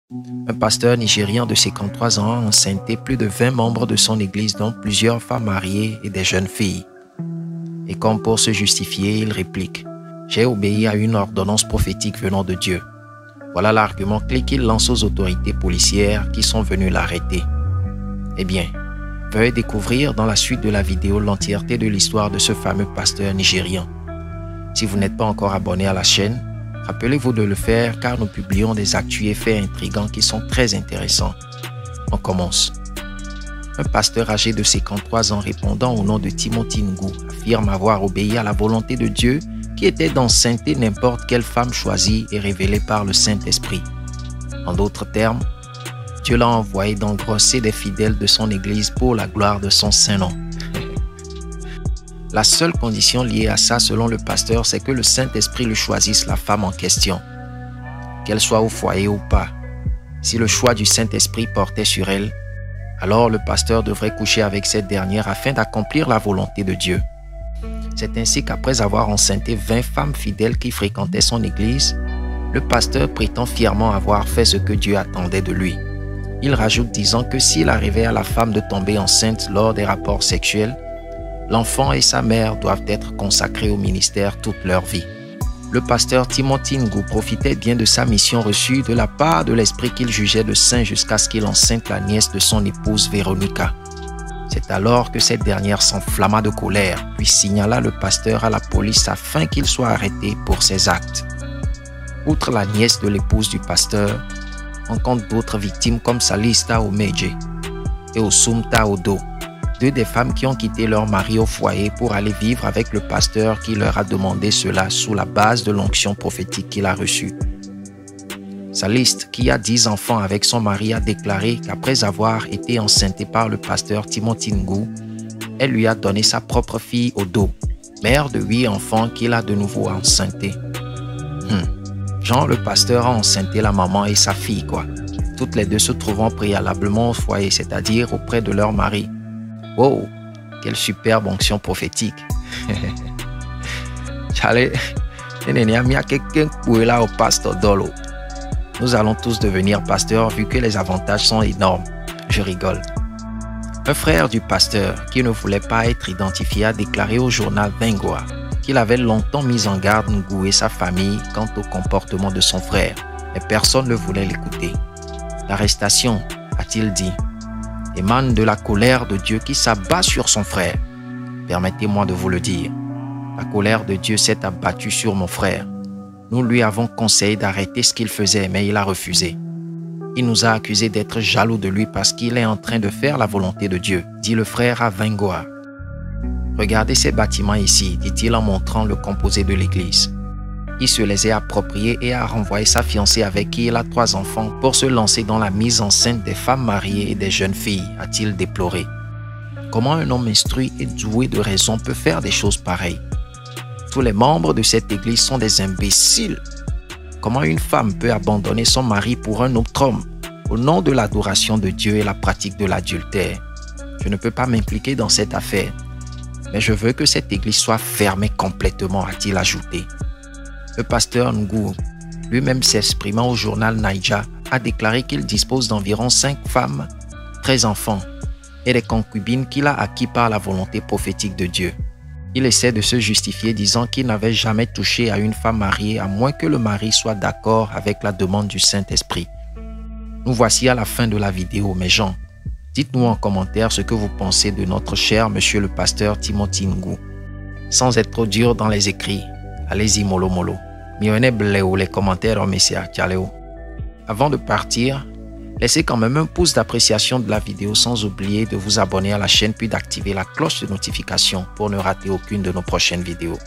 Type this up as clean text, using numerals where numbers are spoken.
Un pasteur nigérian de 53 ans a enceinté plus de 20 membres de son église, dont plusieurs femmes mariées et des jeunes filles. Et comme pour se justifier, il réplique « J'ai obéi à une ordonnance prophétique venant de Dieu ». Voilà l'argument clé qu'il lance aux autorités policières qui sont venues l'arrêter. Eh bien, veuillez découvrir dans la suite de la vidéo l'entièreté de l'histoire de ce fameux pasteur nigérian. Si vous n'êtes pas encore abonné à la chaîne, rappelez-vous de le faire car nous publions des actus et faits intrigants qui sont très intéressants. On commence. Un pasteur âgé de 53 ans répondant au nom de Timothy Ngou affirme avoir obéi à la volonté de Dieu qui était d'enceinte n'importe quelle femme choisie et révélée par le Saint-Esprit. En d'autres termes, Dieu l'a envoyé d'engrosser des fidèles de son église pour la gloire de son Saint-Nom. La seule condition liée à ça, selon le pasteur, c'est que le Saint-Esprit lui choisisse la femme en question, qu'elle soit au foyer ou pas. Si le choix du Saint-Esprit portait sur elle, alors le pasteur devrait coucher avec cette dernière afin d'accomplir la volonté de Dieu. C'est ainsi qu'après avoir enceinté 20 femmes fidèles qui fréquentaient son église, le pasteur prétend fièrement avoir fait ce que Dieu attendait de lui. Il rajoute disant que s'il arrivait à la femme de tomber enceinte lors des rapports sexuels, l'enfant et sa mère doivent être consacrés au ministère toute leur vie. Le pasteur Timothy Ngou profitait bien de sa mission reçue de la part de l'esprit qu'il jugeait de saint jusqu'à ce qu'il enceinte la nièce de son épouse Véronica. C'est alors que cette dernière s'enflamma de colère, puis signala le pasteur à la police afin qu'il soit arrêté pour ses actes. Outre la nièce de l'épouse du pasteur, on compte d'autres victimes comme Salista Omeje et Osumta Odo, deux des femmes qui ont quitté leur mari au foyer pour aller vivre avec le pasteur qui leur a demandé cela sous la base de l'onction prophétique qu'il a reçue. Saliste, qui a 10 enfants avec son mari, a déclaré qu'après avoir été enceinte par le pasteur Timothy Ngou, elle lui a donné sa propre fille Odo, mère de 8 enfants qu'il a de nouveau enceintés. Genre, le pasteur a enceinté la maman et sa fille, quoi. Toutes les deux se trouvant préalablement au foyer, c'est-à-dire auprès de leur mari. Wow, quelle superbe onction prophétique. Au pasteur Dolo. Nous allons tous devenir pasteurs vu que les avantages sont énormes. Je rigole. Un frère du pasteur qui ne voulait pas être identifié a déclaré au journal Vengoa qu'il avait longtemps mis en garde Ngou et sa famille quant au comportement de son frère, mais personne ne voulait l'écouter. L'arrestation, a-t-il dit, émane de la colère de Dieu qui s'abat sur son frère. Permettez-moi de vous le dire. La colère de Dieu s'est abattue sur mon frère. Nous lui avons conseillé d'arrêter ce qu'il faisait, mais il a refusé. Il nous a accusés d'être jaloux de lui parce qu'il est en train de faire la volonté de Dieu, dit le frère à Vengoa. Regardez ces bâtiments ici, dit-il en montrant le composé de l'église. Il se les est appropriés et a renvoyé sa fiancée avec qui il a 3 enfants pour se lancer dans la mise en scène des femmes mariées et des jeunes filles, a-t-il déploré. Comment un homme instruit et doué de raison peut faire des choses pareilles? Tous les membres de cette église sont des imbéciles. Comment une femme peut abandonner son mari pour un autre homme au nom de l'adoration de Dieu et la pratique de l'adultère? Je ne peux pas m'impliquer dans cette affaire, mais je veux que cette église soit fermée complètement, a-t-il ajouté. Le pasteur Ngou, lui-même s'exprimant au journal Naija, a déclaré qu'il dispose d'environ 5 femmes, 13 enfants et des concubines qu'il a acquis par la volonté prophétique de Dieu. Il essaie de se justifier disant qu'il n'avait jamais touché à une femme mariée à moins que le mari soit d'accord avec la demande du Saint-Esprit. Nous voici à la fin de la vidéo, mes gens. Dites-nous en commentaire ce que vous pensez de notre cher monsieur le pasteur Timothy Ngou. Sans être trop dur dans les écrits, allez-y mollo mollo. Les commentaires, messieurs. Avant de partir, laissez quand même un pouce d'appréciation de la vidéo sans oublier de vous abonner à la chaîne puis d'activer la cloche de notification pour ne rater aucune de nos prochaines vidéos.